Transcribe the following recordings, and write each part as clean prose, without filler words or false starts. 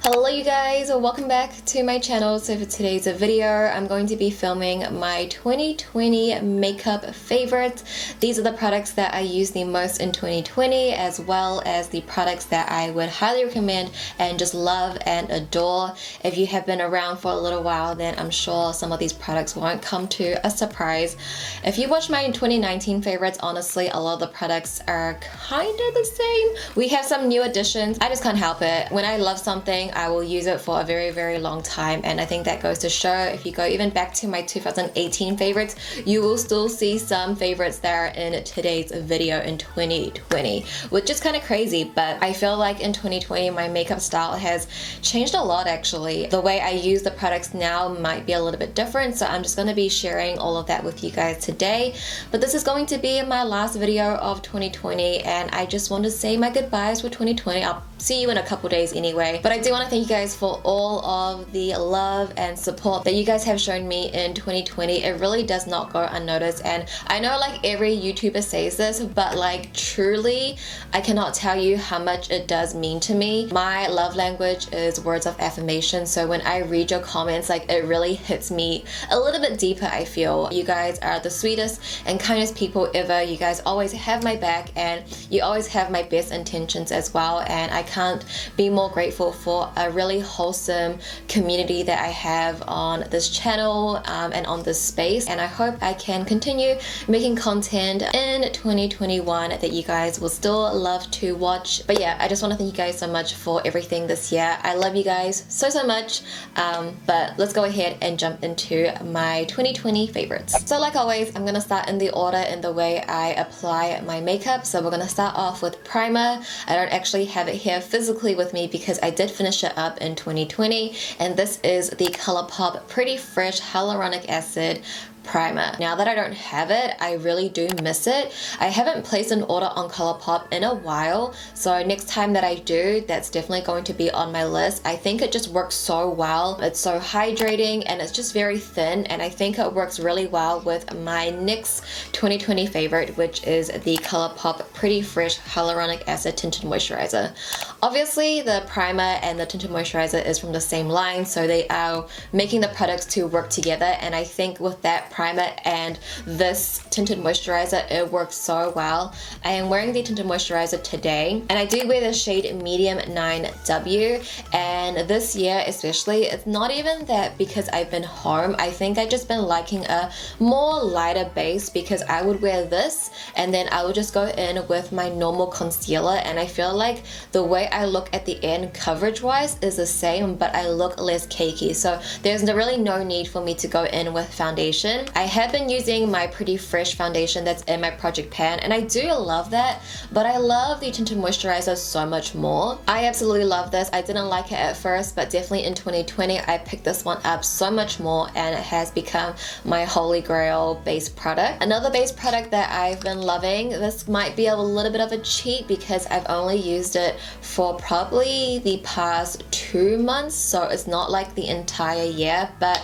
Hello you guys, welcome back to my channel. So for today's video, I'm going to be filming my 2020 makeup favorites. These are the products that I used the most in 2020, as well as the products that I would highly recommend and just love and adore. If you have been around for a little while, then I'm sure some of these products won't come to a surprise. If you watch my 2019 favorites, honestly, a lot of the products are kind of the same. We have some new additions. I just can't help it. When I love something, I will use it for a very long time, and I think that goes to show. If you go even back to my 2018 favorites, you will still see some favorites that are in today's video in 2020, which is kind of crazy. But I feel like in 2020 my makeup style has changed a lot. Actually, the way I use the products now might be a little bit different, so I'm just going to be sharing all of that with you guys today. But this is going to be my last video of 2020, and I just want to say my goodbyes for 2020. I'll see you in a couple days anyway, but I do want to thank you guys for all of the love and support that you guys have shown me in 2020. It really does not go unnoticed, and I know like every YouTuber says this, but like truly I cannot tell you how much it does mean to me. My love language is words of affirmation, so when I read your comments, like it really hits me a little bit deeper. I feel you guys are the sweetest and kindest people ever. You guys always have my back, and you always have my best intentions as well, and I can't be more grateful for a really wholesome community that I have on this channel and on this space. And I hope I can continue making content in 2021 that you guys will still love to watch. But yeah, I just want to thank you guys so much for everything this year. I love you guys so much. But let's go ahead and jump into my 2020 favorites. So like always, I'm gonna start in the order in the way I apply my makeup. So we're gonna start off with primer. I don't actually have it here physically with me because I did finish it up in 2020, and this is the ColourPop Pretty Fresh Hyaluronic Acid primer. Now that I don't have it, I really do miss it. I haven't placed an order on ColourPop in a while, so next time that I do, that's definitely going to be on my list. I think it just works so well. It's so hydrating and it's just very thin, and I think it works really well with my next 2020 favorite, which is the ColourPop Pretty Fresh Hyaluronic Acid Tinted Moisturizer. Obviously, the primer and the tinted moisturizer is from the same line, so they are making the products to work together, and I think with that primer and this tinted moisturizer, it works so well. I am wearing the tinted moisturizer today, and I do wear the shade medium 9W, and this year especially, it's not even that because I've been home. I think I've just been liking a more lighter base, because I would wear this and then I would just go in with my normal concealer, and I feel like the way I look at the end coverage wise is the same, but I look less cakey, so there's really no need for me to go in with foundation. I have been using my Pretty Fresh foundation that's in my project pan, and I do love that, but I love the tinted moisturizer so much more. I absolutely love this. I didn't like it at first, but definitely in 2020 I picked this one up so much more, and it has become my holy grail base product. Another base product that I've been loving, this might be a little bit of a cheat because I've only used it for probably the past 2 months, so it's not like the entire year, but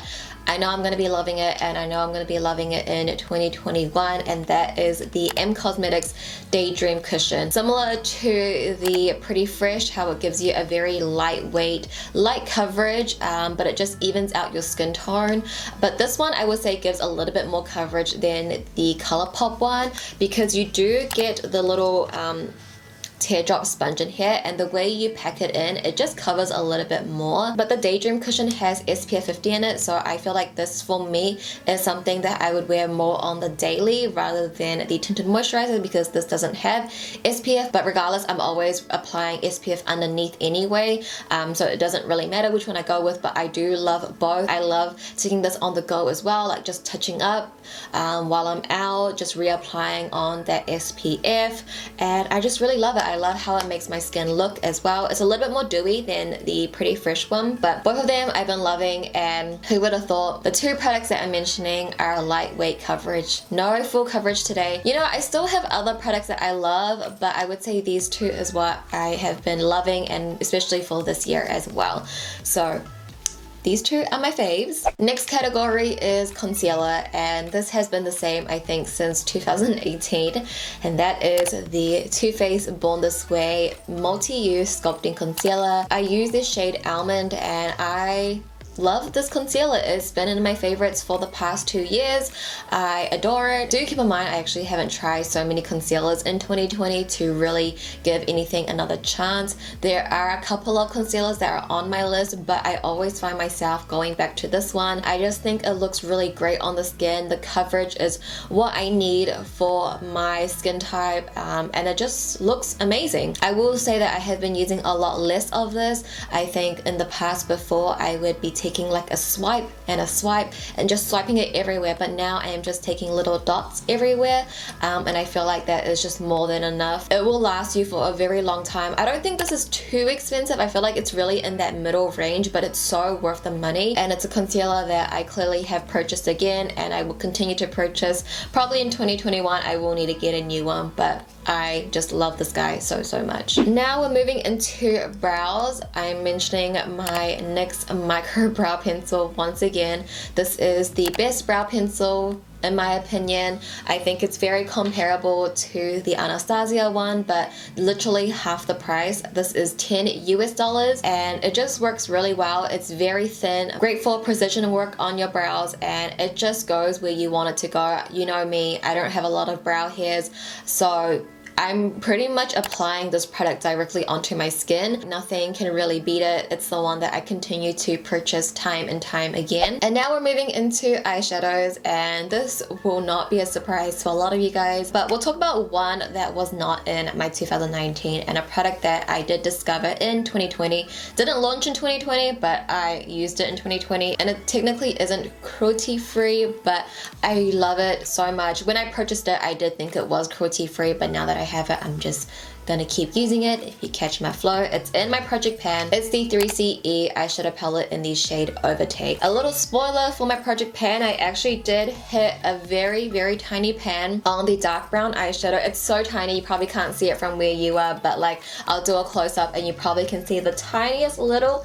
I know I'm going to be loving it, and I know I'm going to be loving it in 2021, and that is the Cosmetics Daydream Cushion. Similar to the Pretty Fresh, how it gives you a very lightweight, light coverage, but it just evens out your skin tone. But this one I would say gives a little bit more coverage than the ColourPop one, because you do get the little teardrop sponge in here, and the way you pack it in, it just covers a little bit more. But the Daydream Cushion has SPF 50 in it, so I feel like this for me is something that I would wear more on the daily rather than the tinted moisturizer, because this doesn't have SPF. But regardless, I'm always applying SPF underneath anyway, so it doesn't really matter which one I go with, but I do love both. I love taking this on the go as well, like just touching up while I'm out, just reapplying on that SPF, and I just really love it. I love how it makes my skin look as well. It's a little bit more dewy than the Pretty Fresh one, but both of them I've been loving, and who would have thought the two products that I'm mentioning are lightweight coverage. No full coverage today. You know, I still have other products that I love, but I would say these two is what I have been loving, and especially for this year as well. So these two are my faves. Next category is concealer, and this has been the same I think since 2018, and that is the Too Faced Born This Way Multi-Use Sculpting Concealer. I use this shade Almond, and I love this concealer. It's been in my favorites for the past 2 years. I adore it. Do keep in mind I actually haven't tried so many concealers in 2020 to really give anything another chance. There are a couple of concealers that are on my list, but I always find myself going back to this one. I just think it looks really great on the skin. The coverage is what I need for my skin type, and it just looks amazing. I will say that I have been using a lot less of this. I think in the past before I would be taking like a swipe and just swiping it everywhere, but now I am just taking little dots everywhere, and I feel like that is just more than enough. It will last you for a very long time. I don't think this is too expensive. I feel like it's really in that middle range, but it's so worth the money, and it's a concealer that I clearly have purchased again, and I will continue to purchase. Probably in 2021 I will need to get a new one, but I just love this guy so much. Now we're moving into brows. I'm mentioning my NYX micro brow pencil once again. This is the best brow pencil in my opinion. I think it's very comparable to the Anastasia one, but literally half the price. This is $10 US, and it just works really well. It's very thin, great for precision work on your brows, and it just goes where you want it to go. You know me, I don't have a lot of brow hairs, so I'm pretty much applying this product directly onto my skin. Nothing can really beat it. It's the one that I continue to purchase time and time again. And now we're moving into eyeshadows, and this will not be a surprise to a lot of you guys, but we'll talk about one that was not in my 2019 and a product that I did discover in 2020. Didn't launch in 2020, but I used it in 2020, and it technically isn't cruelty free, but I love it so much. When I purchased it, I did think it was cruelty free, but now that I have it, I'm just gonna keep using it. If you catch my flow, it's in my project pan. It's the 3CE eyeshadow palette in the shade Overtake. A little spoiler for my project pan, I actually did hit a very tiny pan on the dark brown eyeshadow. It's so tiny you probably can't see it from where you are, but like I'll do a close-up and you probably can see the tiniest little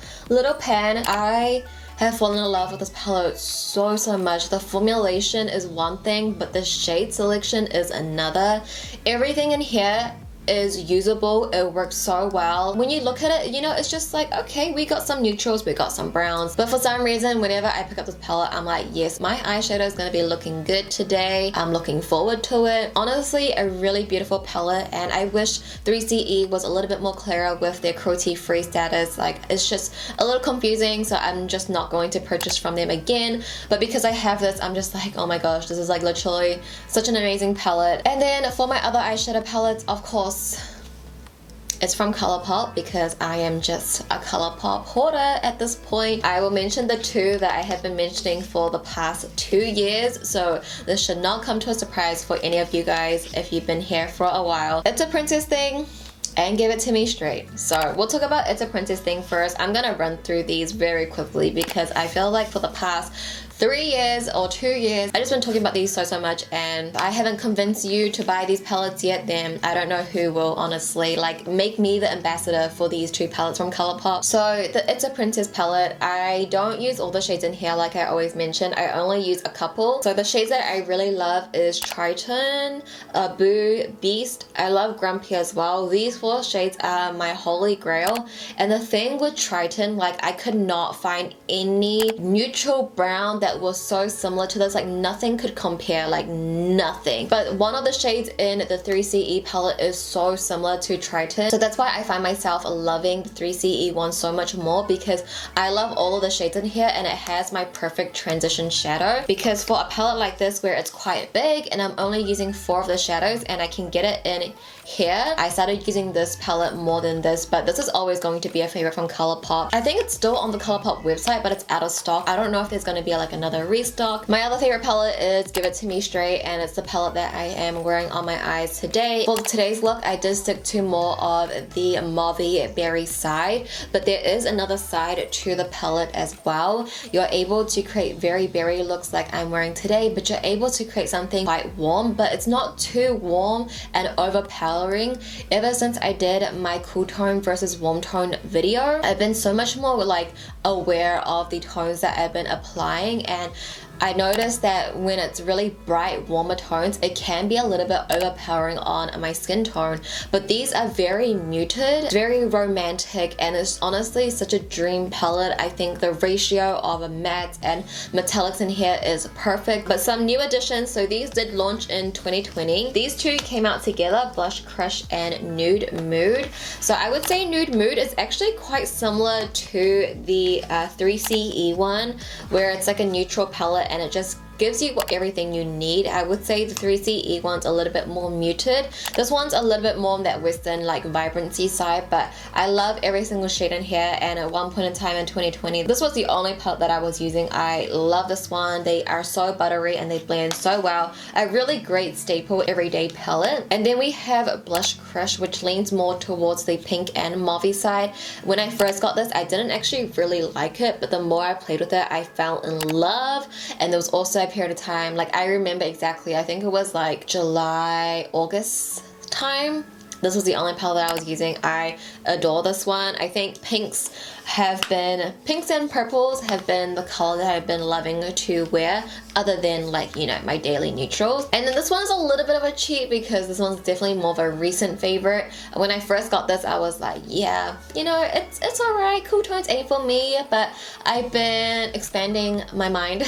pan. I have fallen in love with this palette so much. The formulation is one thing, but the shade selection is another. Everything in here is usable. It works so well. When you look at it, you know, it's just like, okay, we got some neutrals, we got some browns, but for some reason whenever I pick up this palette, I'm like, yes, my eyeshadow is going to be looking good today. I'm looking forward to it. Honestly, a really beautiful palette, and I wish 3CE was a little bit more clearer with their cruelty free status. Like, it's just a little confusing, so I'm just not going to purchase from them again. But because I have this, I'm just like, oh my gosh, this is like literally such an amazing palette. And then for my other eyeshadow palettes, of course, it's from ColourPop, because I am just a ColourPop hoarder at this point. I will mention the two that I have been mentioning for the past 2 years, so this should not come to a surprise for any of you guys if you've been here for a while. It's a Princess thing, and give it to me straight. So we'll talk about It's a Princess thing first. I'm gonna run through these very quickly because I feel like for the past 3 years or 2 years, I've just been talking about these so much, and I haven't convinced you to buy these palettes yet, then I don't know who will, honestly. Like, make me the ambassador for these two palettes from ColourPop. So the It's a Princess palette, I don't use all the shades in here like I always mention. I only use a couple. So the shades that I really love is Triton, Boo, Beast. I love Grumpy as well. These 4 shades are my holy grail. And the thing with Triton, like, I could not find any neutral brown that was so similar to this. Like, nothing could compare, like nothing. But one of the shades in the 3CE palette is so similar to Triton, so that's why I find myself loving the 3CE one so much more, because I love all of the shades in here, and it has my perfect transition shadow. Because for a palette like this where it's quite big and I'm only using 4 of the shadows and I can get it in here, I started using this palette more than this, but this is always going to be a favorite from ColourPop. I think it's still on the ColourPop website, but it's out of stock. I don't know if there's going to be like another restock. My other favorite palette is Give It To Me Straight, and it's the palette that I am wearing on my eyes today. For today's look, I did stick to more of the mauvey berry side, but there is another side to the palette as well. You're able to create very berry looks like I'm wearing today, but you're able to create something quite warm, but it's not too warm and overpowering. Ever since I did my cool tone versus warm tone video, I've been so much more like aware of the tones that I've been applying, and I noticed that when it's really bright, warmer tones, it can be a little bit overpowering on my skin tone. But these are very muted, very romantic, and it's honestly such a dream palette. I think the ratio of mattes and metallics in here is perfect. But some new additions, so these did launch in 2020. These two came out together, Blush Crush and Nude Mood. So I would say Nude Mood is actually quite similar to the 3CE one, where it's like a neutral palette and it just gives you everything you need. I would say the 3CE one's a little bit more muted. This one's a little bit more on that western like vibrancy side, but I love every single shade in here. And at one point in time in 2020, this was the only palette that I was using. I love this one. They are so buttery and they blend so well. A really great staple everyday palette. And then we have Blush Crush, which leans more towards the pink and mauve side. When I first got this, I didn't actually really like it, but the more I played with it, I fell in love. And there was also a period of time, like I remember exactly, I think it was like July, August time. This was the only palette that I was using. I adore this one. I think pinks and purples have been the color that I've been loving to wear, other than like, you know, my daily neutrals. And then this one's a little bit of a cheat because this one's definitely more of a recent favorite. When I first got this, I was like, yeah, you know, it's alright, cool tones ain't for me, but I've been expanding my mind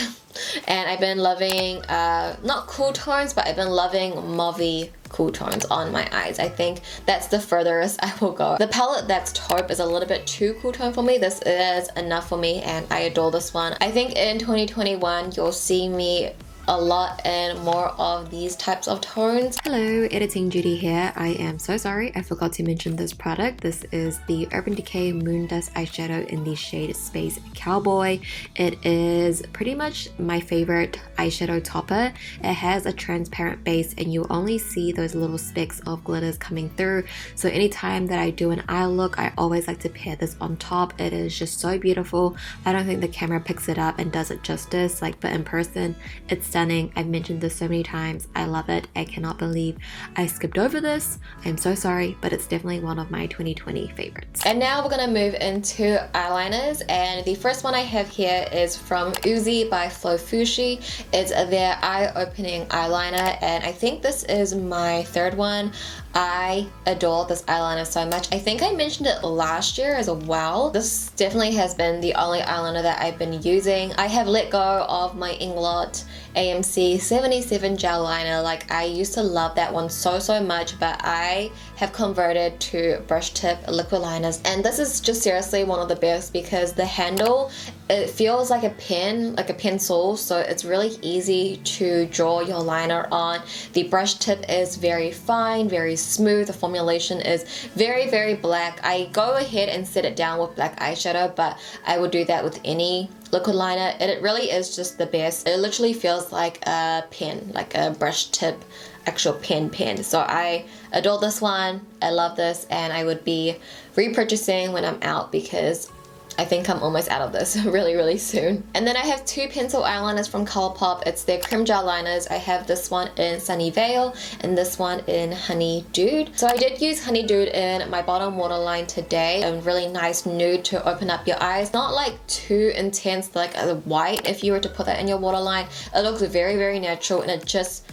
and I've been loving, not cool tones, but I've been loving mauvey cool tones on my eyes. I think that's the furthest I will go. The palette that's taupe is a little bit too cool tone for me. This is enough for me and I adore this one. I think in 2021 you'll see me a lot and more of these types of tones. Hello, Editing Judy here. I am so sorry I forgot to mention this product. This is the Urban Decay Moon Dust eyeshadow in the shade Space Cowboy. It is pretty much my favorite eyeshadow topper. It has a transparent base and you only see those little specks of glitters coming through. So anytime that I do an eye look, I always like to pair this on top. It is just so beautiful. I don't think the camera picks it up and does it justice, but in person, it's stunning. I've mentioned this so many times. I love it. I cannot believe I skipped over this. I'm so sorry, but it's definitely one of my 2020 favorites. And now we're gonna move into eyeliners, and the first one I have here is from Uzi by Flo Fushi. It's their eye-opening eyeliner, and I think this is my third one. I adore this eyeliner so much. I think I mentioned it last year as well. This definitely has been the only eyeliner that I've been using. I have let go of my Inglot AMC 77 gel liner. Like, I used to love that one so much, but I have converted to brush tip liquid liners, and this is just seriously one of the best because the handle, it feels like a pen, like a pencil, so it's really easy to draw your liner on. The brush tip is very fine, very smooth. The formulation is very black. I go ahead and set it down with black eyeshadow, but I would do that with any liquid liner. It really is just the best. It literally feels like a pen, like a brush tip actual pen. So I adore this one. I love this, and I would be repurchasing when I'm out because I think I'm almost out of this really soon. And then I have two pencil eyeliners from ColourPop. It's their creme gel liners. I have this one in Sunny Vale and this one in Honey Dude. So I did use Honey Dude in my bottom waterline today. A really nice nude to open up your eyes. Not like too intense like a white if you were to put that in your waterline. It looks very natural and it just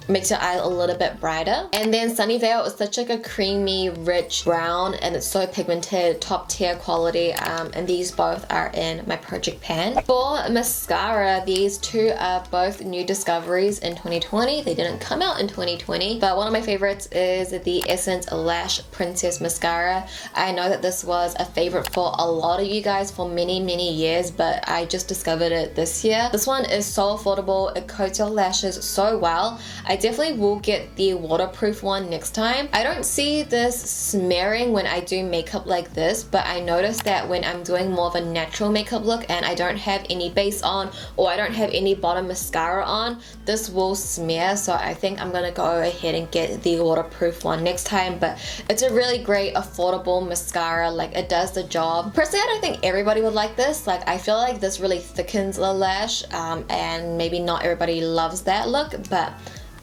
makes your eye a little bit brighter. And then Sunny Vale is such like a creamy, rich brown, and it's so pigmented, top tier quality. And these both are in my project pan. For mascara, these two are both new discoveries in 2020. They didn't come out in 2020, but one of my favorites is the Essence Lash Princess Mascara. I know that this was a favorite for a lot of you guys for many years, but I just discovered it this year. This one is so affordable. It coats your lashes so well. I I definitely will get the waterproof one next time. I don't see this smearing when I do makeup like this, but I notice that when I'm doing more of a natural makeup look and I don't have any base on or I don't have any bottom mascara on, this will smear. So I think I'm gonna go ahead and get the waterproof one next time. But it's a really great affordable mascara, like it does the job. Personally, I don't think everybody would like this. Like I feel like this really thickens the lash, and maybe not everybody loves that look, but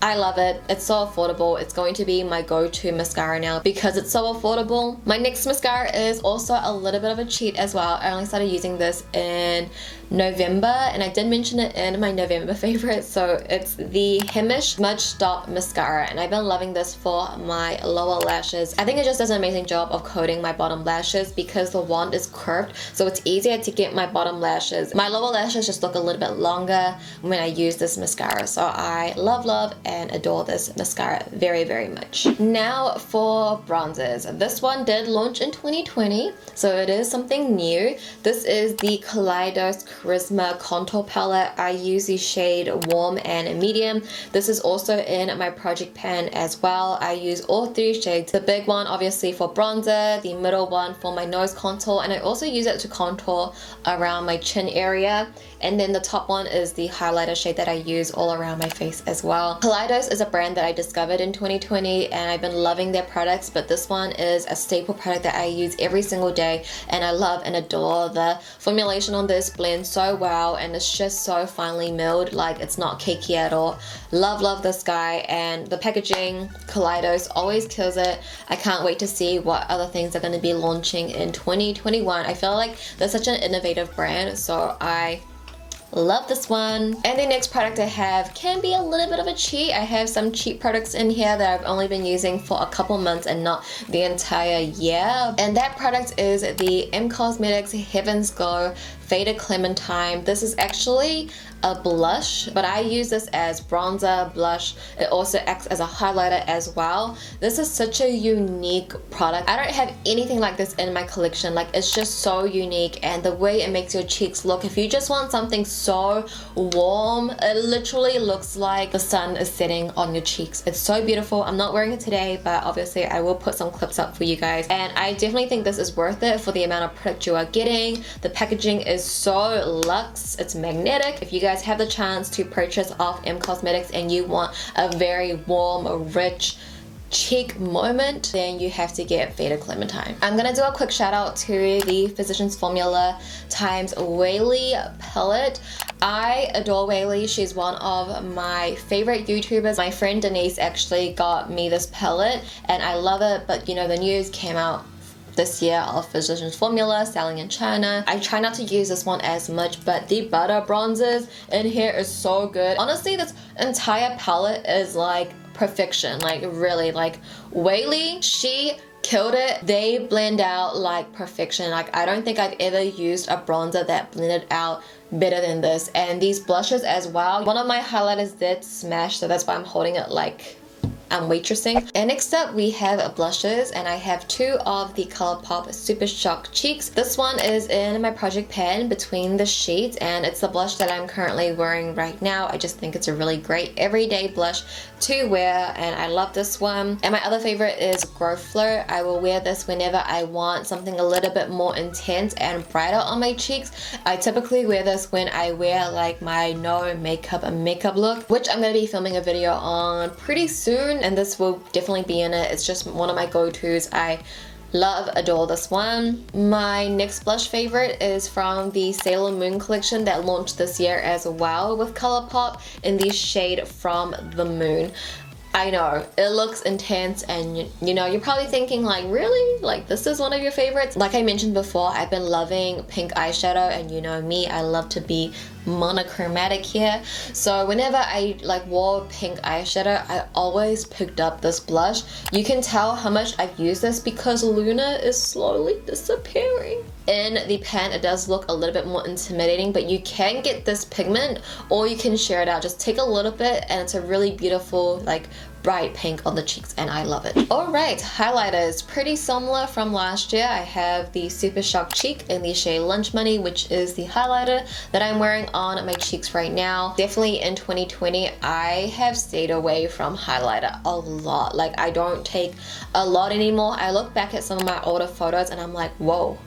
I love it. It's so affordable. It's going to be my go-to mascara now because it's so affordable. My next mascara is also a little bit of a cheat as well. I only started using this in November, and I did mention it in my November favorite. So it's the Hemish Smudge Stop Mascara, and I've been loving this for my lower lashes. I think it just does an amazing job of coating my bottom lashes because the wand is curved, so it's easier to get my bottom lashes. My lower lashes just look a little bit longer when I use this mascara, so I love and adore this mascara very, very much. Now for bronzers. This one did launch in 2020, so it is something new. This is the Kaleidos Charisma Contour Palette. I use the shade Warm and Medium. This is also in my project pan as well. I use all three shades. The big one obviously for bronzer, the middle one for my nose contour, and I also use it to contour around my chin area. And then the top one is the highlighter shade that I use all around my face as well. Kaleidos is a brand that I discovered in 2020 and I've been loving their products, but this one is a staple product that I use every single day and I love and adore. The formulation on this blends so well and it's just so finely milled, like it's not cakey at all. Love this guy, and the packaging, Kaleidos always kills it. I can't wait to see what other things are going to be launching in 2021. I feel like they're such an innovative brand, so I love this one. And the next product I have can be a little bit of a cheat. I have some cheap products in here that I've only been using for a couple months and not the entire year. And that product is the M Cosmetics Heaven's Glow Faded Clementine. This is actually a blush, but I use this as bronzer, blush. It also acts as a highlighter as well. This is such a unique product. I don't have anything like this in my collection. Like, it's just so unique, and the way it makes your cheeks look, if you just want something so warm, it literally looks like the sun is setting on your cheeks. It's so beautiful. I'm not wearing it today, but obviously I will put some clips up for you guys, and I definitely think this is worth it for the amount of product you are getting. The packaging is so luxe. It's magnetic. If you guys have the chance to purchase off M Cosmetics and you want a very warm, rich cheek moment, then you have to get Faded Clementine. I'm gonna do a quick shout out to the Physicians Formula times Whaley palette. I adore Whaley. She's one of my favorite YouTubers. My friend Denise actually got me this palette and I love it, but you know, the news came out this year of Physicians Formula selling in China. I try not to use this one as much, but the butter bronzers in here is so good. Honestly, this entire palette is like perfection. Like, really, like Whaley, she killed it. They blend out like perfection. Like, I don't think I've ever used a bronzer that blended out better than this. And these blushes as well. One of my highlighters did smash, so that's why I'm holding it like I'm waitressing. And next up we have blushes, and I have two of the ColourPop Super Shock Cheeks. This one is in my project pan between the sheets, and it's the blush that I'm currently wearing right now. I just think it's a really great everyday blush to wear, and I love this one. And my other favorite is Growth Flow. I will wear this whenever I want something a little bit more intense and brighter on my cheeks. I typically wear this when I wear like my no makeup look, which I'm going to be filming a video on pretty soon, and this will definitely be in it. It's just one of my go-tos. I love, adore this one. My next blush favorite is from the Sailor Moon collection that launched this year as well with ColourPop in the shade From the Moon. I know, it looks intense, and you know, you're probably thinking like, really? Like, this is one of your favorites? Like I mentioned before, I've been loving pink eyeshadow, and you know me, I love to be monochromatic here. So whenever I like wore pink eyeshadow, I always picked up this blush. You can tell how much I've used this because Luna is slowly disappearing. in the pan it does look a little bit more intimidating, but you can get this pigment or you can share it out. Just take a little bit and it's a really beautiful like bright pink on the cheeks and I love it. Alright, highlighters. Pretty similar from last year. I have the Super Shock Cheek in the shade Lunch Money, which is the highlighter that I'm wearing on my cheeks right now. Definitely in 2020 I have stayed away from highlighter a lot. Like I don't take a lot anymore. I look back at some of my older photos and I'm like, whoa,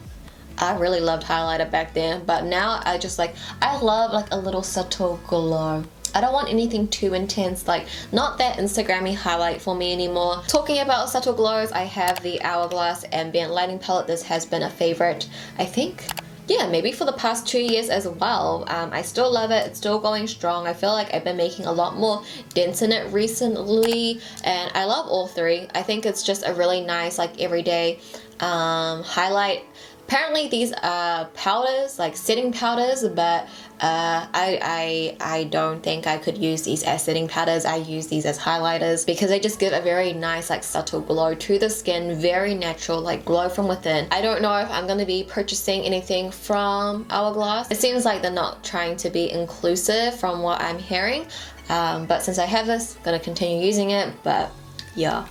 I really loved highlighter back then, but now I just like, I love like a little subtle glow. I don't want anything too intense, like not that Instagrammy highlight for me anymore. Talking about subtle glows, I have the Hourglass Ambient Lighting Palette. This has been a favorite, I think, yeah, maybe for the past 2 years as well. I still love it. It's still going strong. I feel like I've been making a lot more dents in it recently and I love all three. I think it's just a really nice like everyday highlight. Apparently these are powders, like setting powders, but I don't think I could use these as setting powders. I use these as highlighters because they just give a very nice like subtle glow to the skin, very natural like glow from within. I don't know if I'm going to be purchasing anything from Hourglass. It seems like they're not trying to be inclusive from what I'm hearing, but since I have this, I'm going to continue using it, but yeah,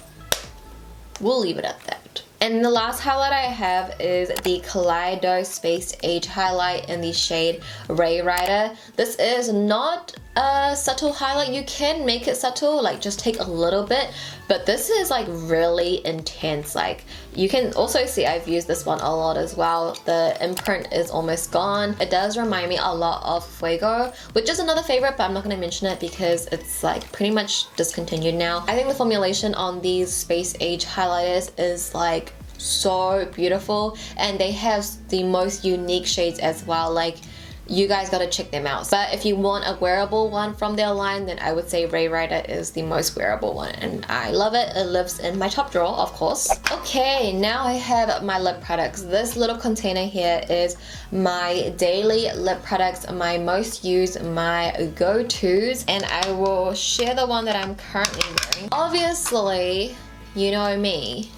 we'll leave it at that. And the last highlight I have is the Kaleido Space Age highlight in the shade Ray Rider. This is not a subtle highlight. You can make it subtle, like just take a little bit, but this is like really intense. Like you can also see I've used this one a lot as well. The imprint is almost gone. It does remind me a lot of Fuego, which is another favorite, but I'm not going to mention it because it's like pretty much discontinued now. I think the formulation on these Space Age highlighters is like so beautiful and they have the most unique shades as well. Like you guys gotta check them out. But if you want a wearable one from their line, then I would say Ray Rider is the most wearable one and I love it. It lives in my top drawer, of course. Okay, now I have my lip products. This little container here is my daily lip products, my most used, my go-tos, and I will share the one that I'm currently wearing. Obviously, you know me,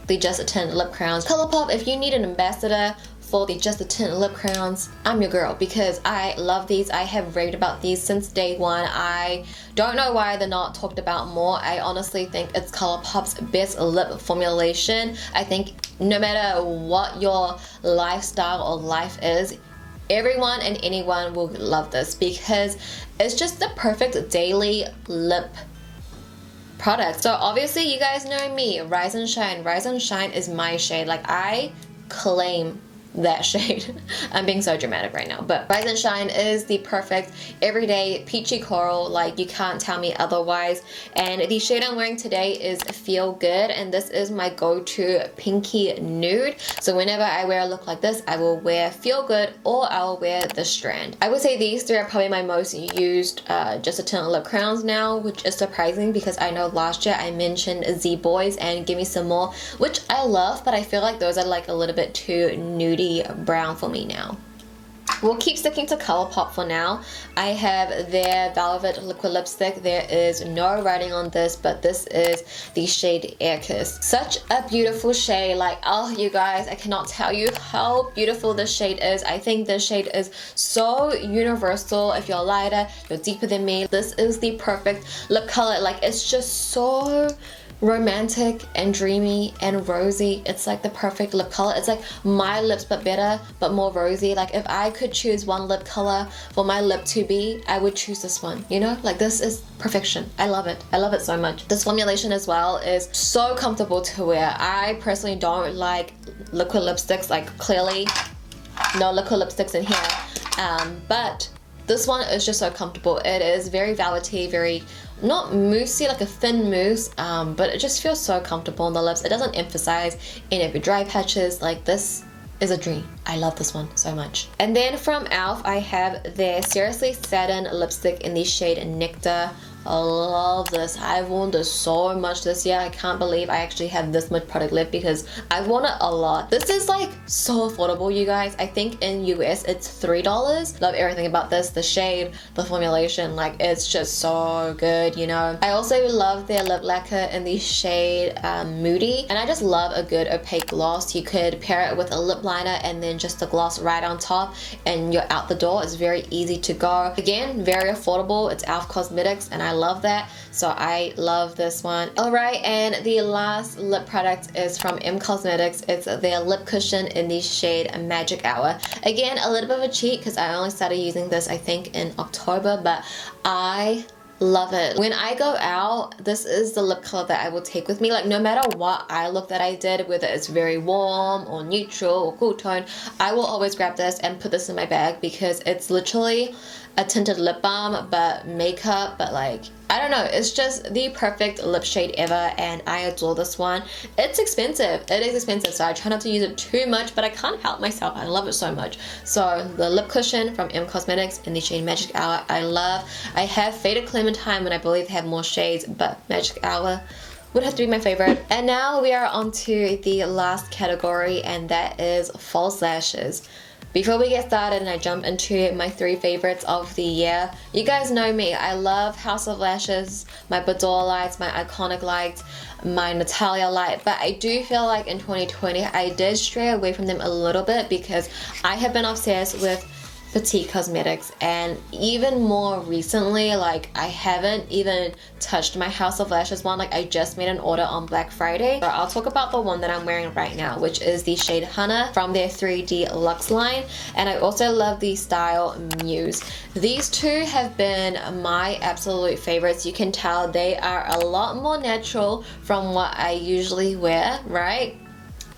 the Just a Tint lip crowns. ColourPop, if you need an ambassador for the Just a Tint lip crowns, I'm your girl because I love these. I have raved about these since day one. I don't know why they're not talked about more. I honestly think it's ColourPop's best lip formulation. I think no matter what your lifestyle or life is, everyone and anyone will love this because it's just the perfect daily lip product. So obviously you guys know me, Rise and Shine. Rise and Shine is my shade. Like I claim that shade. I'm being so dramatic right now, but Rise and Shine is the perfect everyday peachy coral. Like you can't tell me otherwise. And the shade I'm wearing today is Feel Good, and this is my go-to pinky nude. So whenever I wear a look like this, I will wear Feel Good or I'll wear the Strand. I would say these three are probably my most used Just a Tint lip crowns now, which is surprising because I know last year I mentioned Z Boys and Give Me Some More, which I love, but I feel like those are like a little bit too nudie brown for me now. We'll keep sticking to ColourPop for now. I have their Velvet Liquid Lipstick. There is no writing on this, but this is the shade Air Kiss. Such a beautiful shade. Like, oh, you guys, I cannot tell you how beautiful this shade is. I think this shade is so universal. If you're lighter, you're deeper than me, this is the perfect lip color. Like, it's just so romantic and dreamy and rosy. It's like the perfect lip color. It's like my lips but better, but more rosy. Like if I could choose one lip color for my lip to be, I would choose this one, you know? Like this is perfection. I love it. I love it so much. This formulation as well is so comfortable to wear. I personally don't like liquid lipsticks, like clearly no liquid lipsticks in here, but this one is just so comfortable. It is very velvety, very not moussey, like a thin mousse, but it just feels so comfortable on the lips. It doesn't emphasize any of your dry patches. Like this is a dream. I love this one so much. And then from e.l.f. I have their Seriously Satin lipstick in the shade Nectar love this. I've worn this so much this year. I can't believe I actually have this much product left because I've worn it a lot. This is like so affordable, you guys. I think in US it's $3. Love everything about this, the shade, the formulation, like it's just so good, you know. I also love their lip lacquer in the shade Moody, and I just love a good opaque gloss. You could pair it with a lip liner and then just the gloss right on top and you're out the door. It's very easy to go. Again, very affordable. It's e.l.f. Cosmetics and I love that, so I love this one. Alright, and the last lip product is from M Cosmetics. It's their lip cushion in the shade Magic Hour. Again, a little bit of a cheat because I only started using this I think in October, but I love it. When I go out, this is the lip color that I will take with me. Like no matter what eye look that I did, whether it's very warm or neutral or cool tone, I will always grab this and put this in my bag because it's literally a tinted lip balm but makeup, but like I don't know, it's just the perfect lip shade ever and I adore this one. It's expensive, it is expensive, so I try not to use it too much, but I can't help myself, I love it so much. So the lip cushion from M Cosmetics in the shade Magic Hour, I love. I have Faded Clementine and I believe they have more shades, but Magic Hour would have to be my favorite. And now we are on to the last category, and that is false lashes. Before we get started and I jump into my 3 favorites of the year, you guys know me, I love House of Lashes, my Boudoir lights, my Iconic lights, my Natalia light, but I do feel like in 2020 I did stray away from them a little bit because I have been obsessed with Petite cosmetics, and even more recently, like I haven't even touched my House of Lashes one. Like I just made an order on Black Friday. So I'll talk about the one that I'm wearing right now, which is the shade Hana from their 3D Luxe line, and I also love the style Muse. These two have been my absolute favorites. You can tell they are a lot more natural from what I usually wear, right?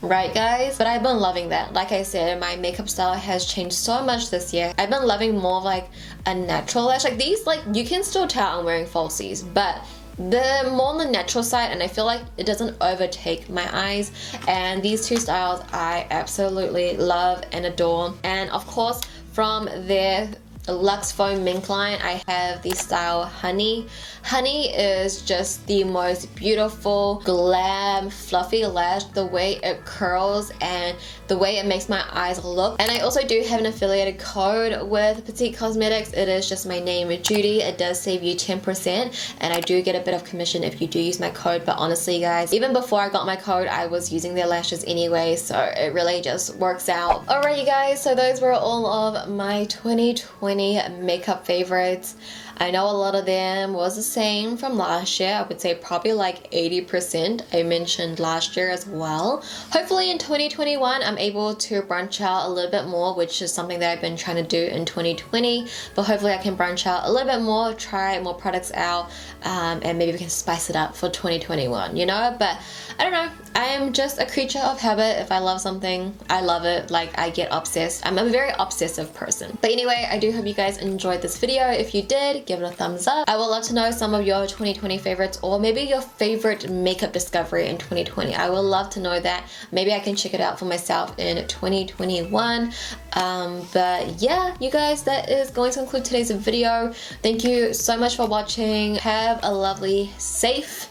Right guys, but I've been loving that. Like I said, my makeup style has changed so much this year. I've been loving more of like a natural lash. Like these, like you can still tell I'm wearing falsies, but they're more on the natural side and I feel like it doesn't overtake my eyes. And these two styles I absolutely love and adore. And of course from their Luxe Foam Mink line, I have the style Honey. Honey is just the most beautiful, glam, fluffy lash. The way it curls and the way it makes my eyes look. And I also do have an affiliated code with Petite Cosmetics. It is just my name, Judy. It does save you 10% and I do get a bit of commission if you do use my code. But honestly guys, even before I got my code, I was using their lashes anyway, so it really just works out. Alright you guys, so those were all of my 2020 makeup favorites. I know a lot of them was the same from last year. I would say probably like 80% I mentioned last year as well. Hopefully in 2021 I'm able to branch out a little bit more, which is something that I've been trying to do in 2020, but hopefully I can branch out a little bit more, try more products out, and maybe we can spice it up for 2021, you know. But I don't know, I am just a creature of habit. If I love something, I love it. Like I get obsessed. I'm a very obsessive person. But anyway, I do hope you guys enjoyed this video. If you did, give it a thumbs up. I would love to know some of your 2020 favorites, or maybe your favorite makeup discovery in 2020. I would love to know that. Maybe I can check it out for myself in 2021. But yeah, you guys, that is going to conclude today's video. Thank you so much for watching. Have a lovely, safe,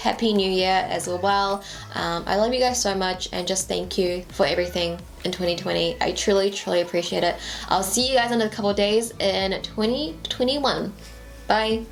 happy new year as well. I love you guys so much and just thank you for everything in 2020. I truly appreciate it. I'll see you guys in a couple of days in 2021. Bye.